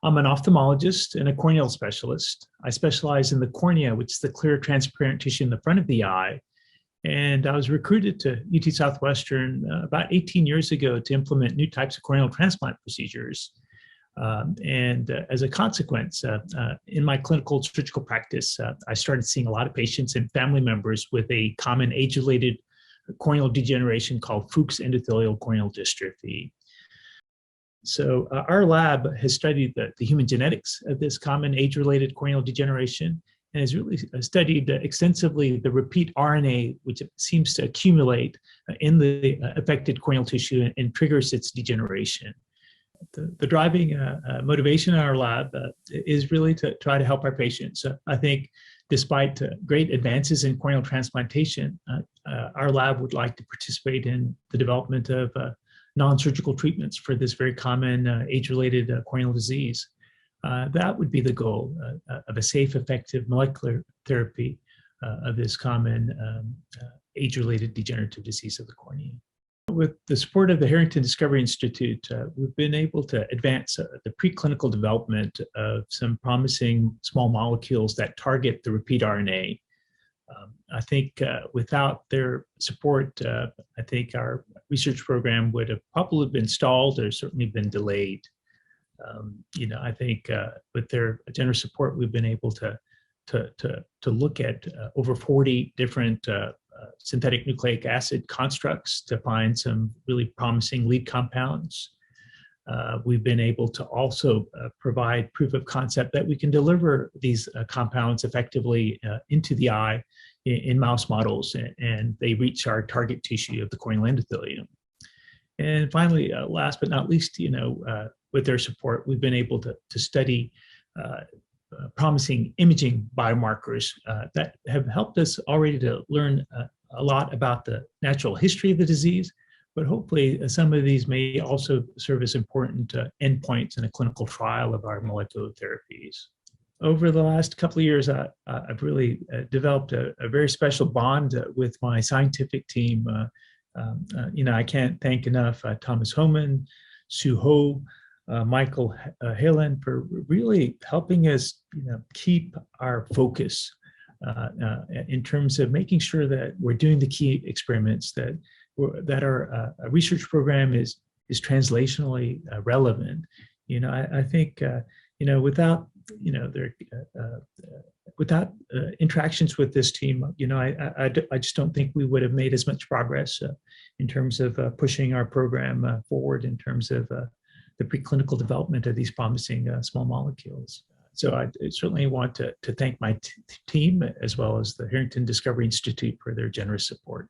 I'm an ophthalmologist and a corneal specialist. I specialize in the cornea, which is the clear transparent tissue in the front of the eye. And I was recruited to UT Southwestern about 18 years ago to implement new types of corneal transplant procedures. As a consequence, in my clinical surgical practice, I started seeing a lot of patients and family members with a common age-related corneal degeneration called Fuchs endothelial corneal dystrophy. So our lab has studied the human genetics of this common age-related corneal degeneration and has really studied extensively the repeat RNA, which seems to accumulate in the affected corneal tissue and triggers its degeneration. The driving motivation in our lab is really to try to help our patients. I think despite great advances in corneal transplantation, our lab would like to participate in the development of non-surgical treatments for this very common age-related corneal disease. That would be the goal of a safe, effective molecular therapy of this common age-related degenerative disease of the cornea. With the support of the Harrington Discovery Institute, we've been able to advance the preclinical development of some promising small molecules that target the repeat RNA. I think without their support, I think our research program would have probably been stalled or certainly been delayed. I think with their generous support, we've been able to look at over 40 different synthetic nucleic acid constructs to find some really promising lead compounds. We've been able to also provide proof of concept that we can deliver these compounds effectively into the eye in mouse models, and they reach our target tissue of the corneal endothelium. And finally, last but not least, with their support, we've been able to study promising imaging biomarkers that have helped us already to learn a lot about the natural history of the disease, but hopefully some of these may also serve as important endpoints in a clinical trial of our molecular therapies. Over the last couple of years, I've really developed a very special bond with my scientific team. I can't thank enough Thomas Homan, Sue Ho, Michael Halen for really helping us keep our focus in terms of making sure that we're doing the key experiments, that our research program is translationally relevant. I think without interactions with this team, I just don't think we would have made as much progress in terms of pushing our program forward in terms of the preclinical development of these promising small molecules. So I certainly want to thank my team as well as the Harrington Discovery Institute for their generous support.